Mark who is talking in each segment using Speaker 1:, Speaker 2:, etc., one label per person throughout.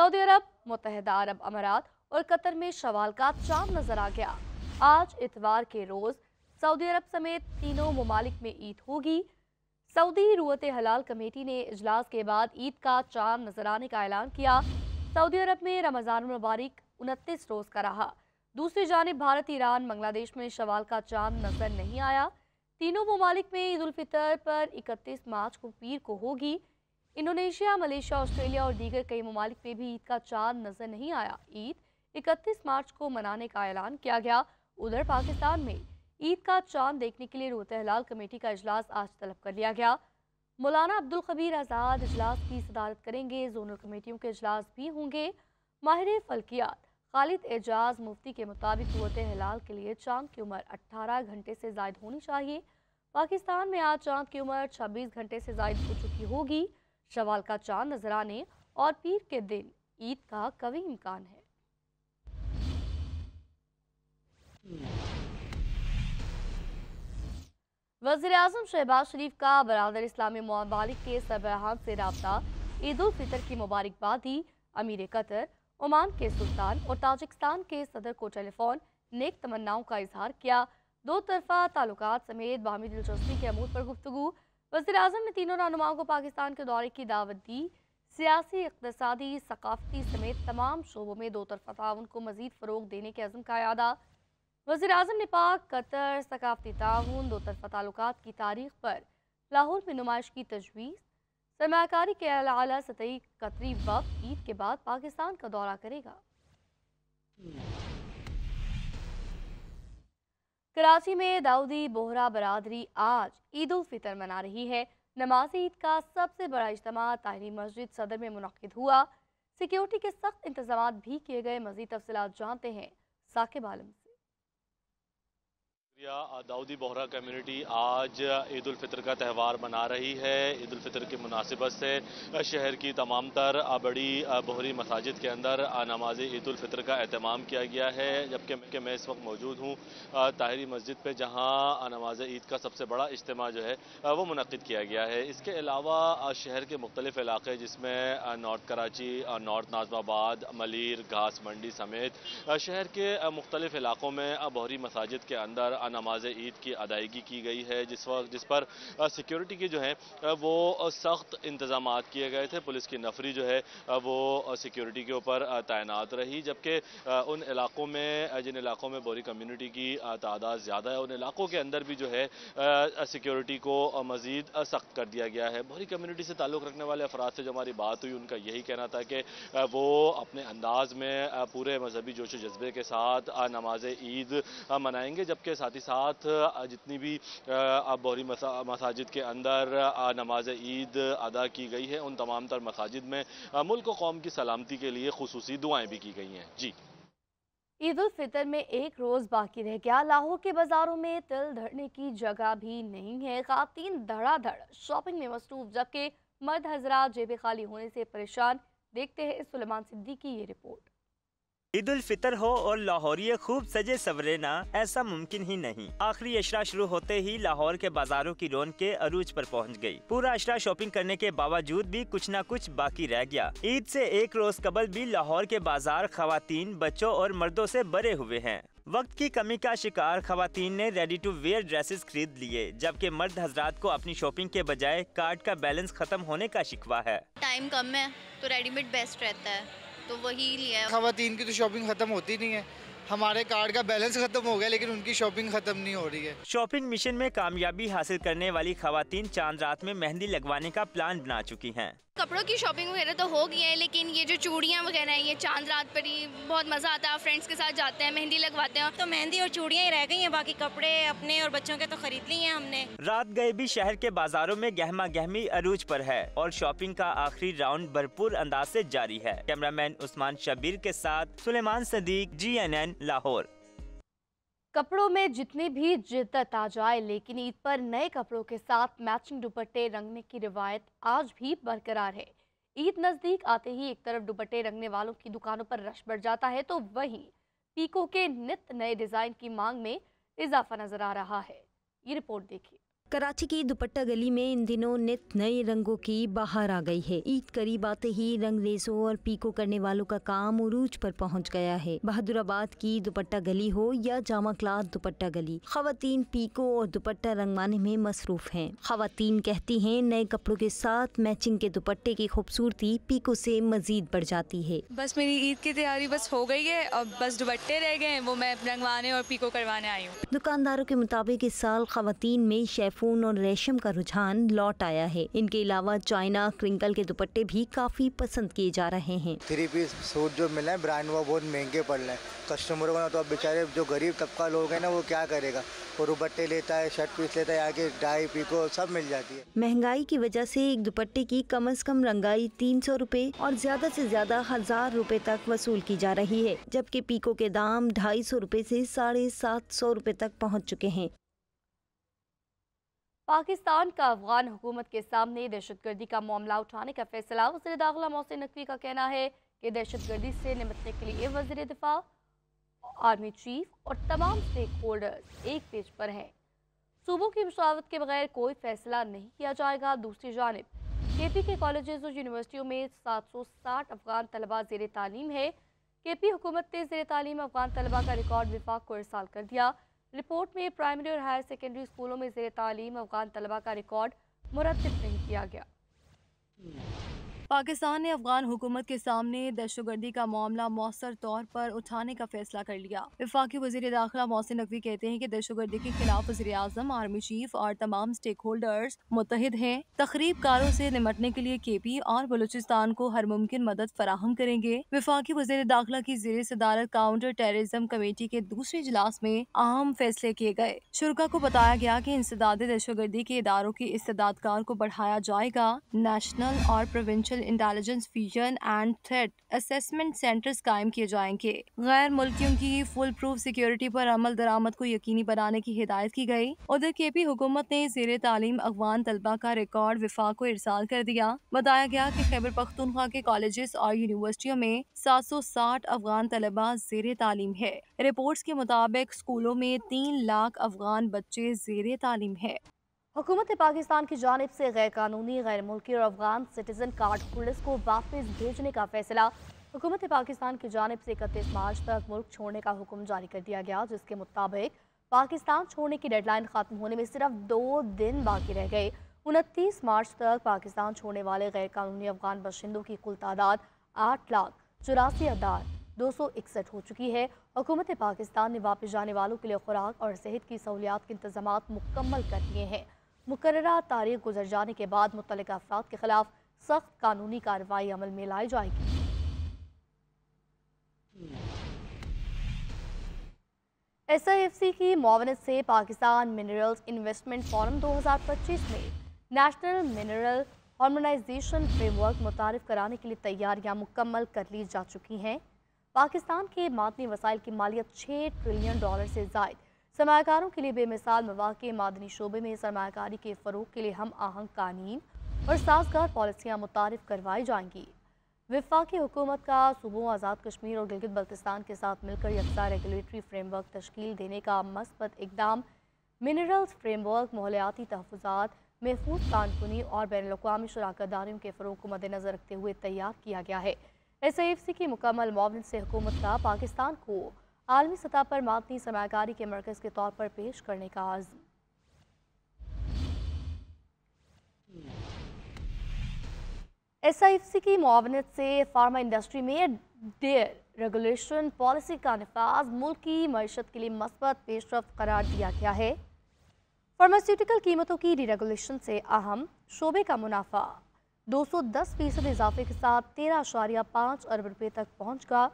Speaker 1: Saudi अरब, मुत्तहिदा अरब अमारात और Qatar में शवाल का चांद नजर आ गया। आज इतवार के रोज सऊदी अरब समेत तीनों ममालिक में ईद होगी। सऊदी रुअत हलाल कमेटी ने इजलास के बाद ईद का चांद नजर आने का ऐलान किया। सऊदी अरब में रमजान मुबारक 29 रोज का रहा। दूसरी जानिब भारत, ईरान, बांग्लादेश में शवाल का चांद नजर नहीं आया। तीनों ममालिक में ईद उल फितर पर 31 मार्च को पीर को होगी। इंडोनेशिया, मलेशिया, ऑस्ट्रेलिया और दीगर कई ममालिक में भी ईद का चांद नजर नहीं आया। ईद 31 मार्च को मनाने का ऐलान किया गया। उधर पाकिस्तान में ईद का चांद देखने के लिए रुअत हलाल कमेटी का इजलास आज तलब कर लिया गया। मौलाना अब्दुल खबीर आज़ाद इजलास की सदारत करेंगे। जोनल कमेटियों के इजलास भी होंगे। माहिर फल्कियात खालिद एजाज मुफ्ती के मुताबिक रुअत हलाल के लिए चांद की उम्र 18 घंटे से जायद होनी चाहिए। पाकिस्तान में आज चांद की उम्र 26 घंटे से जायद हो चुकी होगी। शवाल का चांद नजर आने और पीर के दिन ईद का कवी इम्कान है। वज़ीर-ए-आज़म शहबाज शरीफ का बरादर इस्लामी ममालिक के सरबराहान से रब्ता ईद उल फितर की मुबारकबाद दी। अमीर कतर, ओमान के सुल्तान और ताजिकिस्तान के सदर को टेलीफोन नेक तमन्नाओं का इजहार किया। दो तरफा ताल्लुकात समेत बाहमी दिलचस्पी के अमूर पर गुफ्तगू। वज़ीर-ए-आज़म ने तीनों रहनुमाओं को पाकिस्तान के दौरे की दावत दी। सियासी, इक़्तिसादी, सकाफती समेत तमाम शोबों में दो तरफा ताउन को मज़ीद फ़रोग़ देने के अज़्म का यादा। वज़ीर-ए-आज़म ने पाक कतर सकाफती ताउन, दो तरफा ताल्लुकात की तारीख पर लाहौर में नुमाइश की तजवीज़। सरमायाकारी के आला सतही कतरी वफ़द ईद के बाद पाकिस्तान का दौरा करेगा। कराची में दाऊदी बोहरा बरादरी आज ईद उल फितर मना रही है। नमाज ईद का सबसे बड़ा इज्तिमा ताहिरी मस्जिद सदर में मुनक्किद हुआ। सिक्योरिटी के सख्त इंतजाम भी किए गए। मज़ीद तफसीलात जानते हैं साकिब आलम से।
Speaker 2: दाऊदी बोहरा कम्युनिटी आज ईद उल फितर का त्यौहार मना रही है। ईद उल फितर की मुनासिबत से शहर की तमाम तर बड़ी बोहरी मसाजिद के अंदर नमाज ईद उल फितर का एहतमाम किया गया है। जबकि मैं इस वक्त मौजूद हूँ ताहिरी मस्जिद पे, जहाँ नमाज ईद का सबसे बड़ा इज्तिमा जो है वो मुनक्किद किया गया है। इसके अलावा शहर के मुख्तलिफ इलाके जिसमें नॉर्थ कराची, नॉर्थ नाज़िमाबाद, मलीर, घास मंडी समेत शहर के मुख्तलिफ इलाकों में बोहरी मसाजिद के अंदर नमाज ईद की अदायगी की गई है। जिस पर सिक्योरिटी के जो है वो सख्त इंतजामात किए गए थे। पुलिस की नफरी जो है वो सिक्योरिटी के ऊपर तैनात रही। जबकि उन इलाकों में जिन इलाकों में बोहरी कम्युनिटी की तादाद ज़्यादा है, उन इलाकों के अंदर भी जो है सिक्योरिटी को मज़ीद सख्त कर दिया गया है। बोहरी कम्युनिटी से ताल्लुक़ रखने वाले अफराद से जो हमारी बात हुई, उनका यही कहना था कि वो अपने अंदाज में पूरे मजहबी जोश जज्बे के साथ नमाज ईद मनाएंगे। जबकि साथ ही साथ जितनी भी बोहरी मसाजिद के अंदर नमाज ईद अदा की गई है, उन तमाम तर मसाजिद में मुल्क व कौम की सलामती के लिए खुसूसी दुआएं भी की गई हैं। जी,
Speaker 1: ईद उल फितर में एक रोज बाकी रह गया। लाहौर के बाजारों में तिल धरने की जगह भी नहीं है। खातीन धड़ाधड़ शॉपिंग में मसरूफ, जबकि मर्द हजरात जेबें खाली होने से परेशान। देखते हैं सुलेमान सिद्दीकी की ये रिपोर्ट।
Speaker 3: ईद उल फितर हो और लाहौरिये खूब सजे सवरे ना, ऐसा मुमकिन ही नहीं। आखिरी अशरा शुरू होते ही लाहौर के बाजारों की रौनकें अरूज पर पहुंच गई। पूरा अशरा शॉपिंग करने के बावजूद भी कुछ न कुछ बाकी रह गया। ईद से एक रोज कबल भी लाहौर के बाजार खवातीन, बच्चों और मर्दों से भरे हुए हैं। वक्त की कमी का शिकार खवातीन ने रेडी टू वेयर ड्रेसेस खरीद लिए, जबकि मर्द हजरात को अपनी शॉपिंग के बजाय कार्ड का बैलेंस खत्म होने का शिकवा है।
Speaker 4: टाइम कम है तो रेडीमेड बेस्ट रहता है, तो वही लिया।
Speaker 5: खवातीन की तो शॉपिंग खत्म होती नहीं है। हमारे कार्ड का बैलेंस खत्म हो गया, लेकिन उनकी शॉपिंग खत्म नहीं हो रही है।
Speaker 3: शॉपिंग मिशन में कामयाबी हासिल करने वाली खवातीन चांद रात में मेहंदी लगवाने का प्लान बना चुकी हैं।
Speaker 4: कपड़ों की शॉपिंग वगैरह तो हो गई है, लेकिन ये जो चूड़ियाँ वगैरह हैं, ये चांद रात पर ही बहुत मज़ा आता है। फ्रेंड्स के साथ जाते हैं, मेहंदी लगवाते हैं।
Speaker 6: तो मेहंदी और चूड़ियाँ ही रह गई हैं, बाकी कपड़े अपने और बच्चों के तो खरीद लिए हैं हमने।
Speaker 3: रात गए भी शहर के बाजारों में गहमा गहमी अरूज पर है और शॉपिंग का आखिरी राउंड भरपूर अंदाज से जारी है। कैमरामैन उस्मान शबीर के साथ सुलेमान सदीक, GNN लाहौर।
Speaker 1: कपड़ों में जितनी भी जिद्दत आ जाए, लेकिन ईद पर नए कपड़ों के साथ मैचिंग दुपट्टे रंगने की रिवायत आज भी बरकरार है। ईद नज़दीक आते ही एक तरफ दुपट्टे रंगने वालों की दुकानों पर रश बढ़ जाता है, तो वहीं पीको के नित नए डिज़ाइन की मांग में इजाफा नजर आ रहा है। ये रिपोर्ट देखिए।
Speaker 7: कराची की दुपट्टा गली में इन दिनों नित नए रंगों की बहार आ गई है। ईद करीब आते ही रंगरेजों और पीको करने वालों का काम उरूज पर पहुंच गया है। बहादुराबाद की दुपट्टा गली हो या जामा क्लाथ दुपट्टा गली, खवातीन पीको और दुपट्टा रंगवाने में मसरूफ हैं। खवातीन कहती हैं नए कपड़ों के साथ मैचिंग के दुपट्टे की खूबसूरती पीको से मजीद बढ़ जाती है।
Speaker 8: बस मेरी ईद की तैयारी बस हो गई है, अब बस दुपट्टे रह गए हैं, वो मैं रंगवाने और पीको करवाने आई हूँ।
Speaker 7: दुकानदारों के मुताबिक इस साल खवातीन में शेफून और रेशम का रुझान लौट आया है। इनके अलावा चाइना क्रिंकल के दुपट्टे भी काफी पसंद किए जा रहे हैं।
Speaker 9: 3 पीस सूट जो मिला है ब्रांड वो बहुत महंगे पड़ रहे हैं कस्टमरों को। तो अब बेचारे जो गरीब तबका लोग हैं ना, वो क्या करेगा, वो दुपट्टे लेता है, शर्ट पीस लेता है, आगे डाई पीको सब मिल जाती है।
Speaker 7: महंगाई की वजह से एक दुपट्टे की कम से कम रंगाई 300 रुपए और ज्यादा से ज्यादा 1000 रुपए तक वसूल की जा रही है, जबकि पीको के दाम 250 रुपए से 750 रुपए तक पहुँच चुके हैं।
Speaker 1: पाकिस्तान का अफगान हुकूमत के सामने दहशतगर्दी का मामला उठाने का फैसला। वज़ीर दाखिला मोहसिन नकवी का कहना है कि दहशतगर्दी से निपटने के लिए वज़ीर दिफा, आर्मी चीफ और तमाम स्टेक होल्डर्स एक पेज पर हैं। सूबों की मशावरत के बगैर कोई फैसला नहीं किया जाएगा। दूसरी जानिब केपी के कॉलेजेस और यूनिवर्सिटियों में 760 अफगान तलबा ज़ेर तालीम है। केपी हुकूमत ने ज़ेर तालीम अफगान तलबा का रिकॉर्ड विफाक को इरसाल कर दिया। रिपोर्ट में प्राइमरी और हायर सेकेंडरी स्कूलों में ज़ेर तालीम अफगान तलबा का रिकॉर्ड मुरतब नहीं किया गया। पाकिस्तान ने अफगान हुकूमत के सामने दहशतगर्दी का मामला मौसर तौर पर उठाने का फैसला कर लिया। वफाकी वज़ीर दाखिला मोहसिन नकवी कहते हैं कि दहशतगर्दी के खिलाफ वज़ीर आज़म, आर्मी चीफ और तमाम स्टेक होल्डर्स मुत्तहिद हैं। तखरीबकारों से निपटने के लिए केपी और बलूचिस्तान को हर मुमकिन मदद फराहम करेंगे। वफाकी वज़ीर दाखिला की ज़ेर सदारत काउंटर टेररिज्म कमेटी के दूसरे इजलास में अहम फैसले किए गए। शुरा को बताया गया कि इंसदाद दहशतगर्दी के इदारों की इस्तेदादकार को बढ़ाया जाएगा। नेशनल और provincial intelligence vision and threat assessment centres कायम किए जाएंगे। गैर मुल्कियों की फुल प्रूफ सिक्योरिटी पर अमल दरामद को यकीनी बनाने की हिदायत की गई। उधर केपी हुकूमत ने ज़ेर तालीम अफगान तलबा का रिकॉर्ड विफाक को इरसाल कर दिया। बताया गया कि खैबर पख्तूनख्वा के कॉलेजेस और यूनिवर्सिटियों में 760 अफगान तलबा ज़ेर तालीम है। रिपोर्ट्स के मुताबिक स्कूलों में 3 लाख अफगान बच्चे ज़ेर तालीम है। हुकूमत पाकिस्तान की जानिब से गैर कानूनी, गैर मुल्की और अफगान सिटीजन कार्ड होल्डर्स को वापस भेजने का फैसला। हुकूमत पाकिस्तान की जानिब से 31 मार्च तक मुल्क छोड़ने का हुक्म जारी कर दिया गया, जिसके मुताबिक पाकिस्तान छोड़ने की डेडलाइन खत्म होने में सिर्फ 2 दिन बाकी रह गए। 29 मार्च तक पाकिस्तान छोड़ने वाले गैर कानूनी अफगान बाशिंदों की कुल तादाद 8,84,261 हो चुकी है। हुकूमत पाकिस्तान ने वापस जाने वालों के लिए खुराक और सेहत की सहूलियात के इंतजाम मुकम्मल कर लिए हैं। मुकर्ररा तारीख गुजर जाने के बाद मुतल्लिका अफराद के खिलाफ सख्त कानूनी कार्रवाई अमल में लाई जाएगी। SIFC की मुआवनत से पाकिस्तान मिनरल्स इन्वेस्टमेंट फोरम 2025 में नेशनल मिनरल हार्मोनाइजेशन फ्रेमवर्क मुतारिफ कराने के लिए तैयारियां मुकम्मल कर ली जा चुकी हैं। पाकिस्तान के मादनी वसाइल की मालियत $6 ट्रिलियन से ज़ायद, सरमाकारों के लिए बेमिसाल मौक़े, मादनी शोबे में सरमाकारी के फ़रोग के लिए हम आहंग कानून और साजगार पॉलिसियाँ मुतारिफ करवाई जाएंगी। वफाकी हुकूमत का सूबों, आज़ाद कश्मीर और गिलगित बल्तिस्तान के साथ मिलकर यकसा रेगुलेटरी फ्रेमवर्क तश्कील देने का मस्बत इक़दाम मिनरल्स फ्रेमवर्क माहौलियाती तहफ़्फ़ुज़ात, महफूज कानूनी और बैनुल-अक़वामी शराकतदारियों के फ़रोग को मद्देनज़र रखते हुए तैयार किया गया है। SIFC की मुकम्मल मुआवनत से हुकूमत का पाकिस्तान को आलमी सतह पर मादनी सरमाकारी के मरकज़ के तौर पर पेश करने का आज़म। SIFC की मुआवनत से फार्मा इंडस्ट्री में डेयर रेगुलेशन पॉलिसी का नफाज मुल्क की मईशत के लिए मस्बत पेशरफ्त करार दिया गया है। फार्मास्यूटिकल कीमतों की डीरेगुलेशन से अहम शोबे का मुनाफा 210% इजाफे के साथ 13.5 अरब रुपये तक पहुँचगा।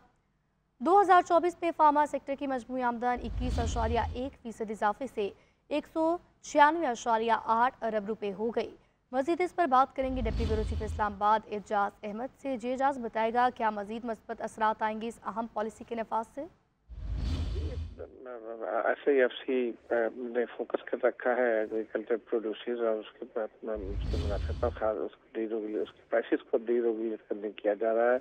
Speaker 1: 2024 में फार्मा सेक्टर की मजमूई आमदन 21.1% इजाफे से 196.8 अरब रुपये हो गई। मजीद इस पर बात करेंगे deputy bureau chief Islamabad Ejaz Ahmad से। एजाज बताएगा क्या मजीद मस्बत असरात आएंगे इस अहम पॉलिसी के नफाज से?
Speaker 10: SAFC ने फोकस कर रखा है एग्रीकल्चर प्रोड्यूसर्स और उसके मुनाफे पर खास उसके प्राइसेस को डीरेगुलेट करने किया जा रहा है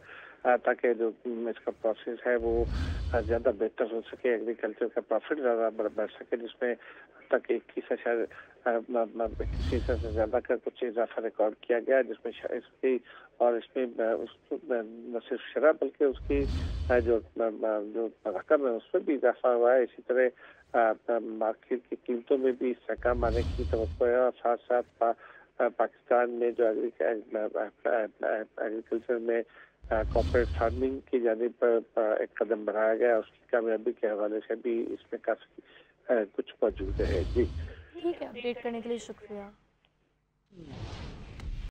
Speaker 10: ताकि जो इसका प्रोसेस है वो ज़्यादा बेहतर हो सके, एग्रीकल्चर का प्रॉफिट ज़्यादा बढ़ सके, जिसमें तक 21 से ज़्यादा का कुछ इजाफा रिकॉर्ड किया गया, जिसमें इसकी और इसमें न सिर्फ शराब बल्कि उसकी जो रकम है उसमें भी इजाफा हुआ है। इसी तरह मार्केट की कीमतों में भी इससे कम आने की तवक्को है और साथ साथ पाकिस्तान में जो एग्रीकल्चर में कॉर्पोरेट फार्मिंग की जानिब पर एक कदम बढ़ाया गया, उसकी कामयाबी के हवाले से भी इसमें काफी कुछ मौजूद है। जी
Speaker 1: ठीक है, अपडेट करने के लिए शुक्रिया।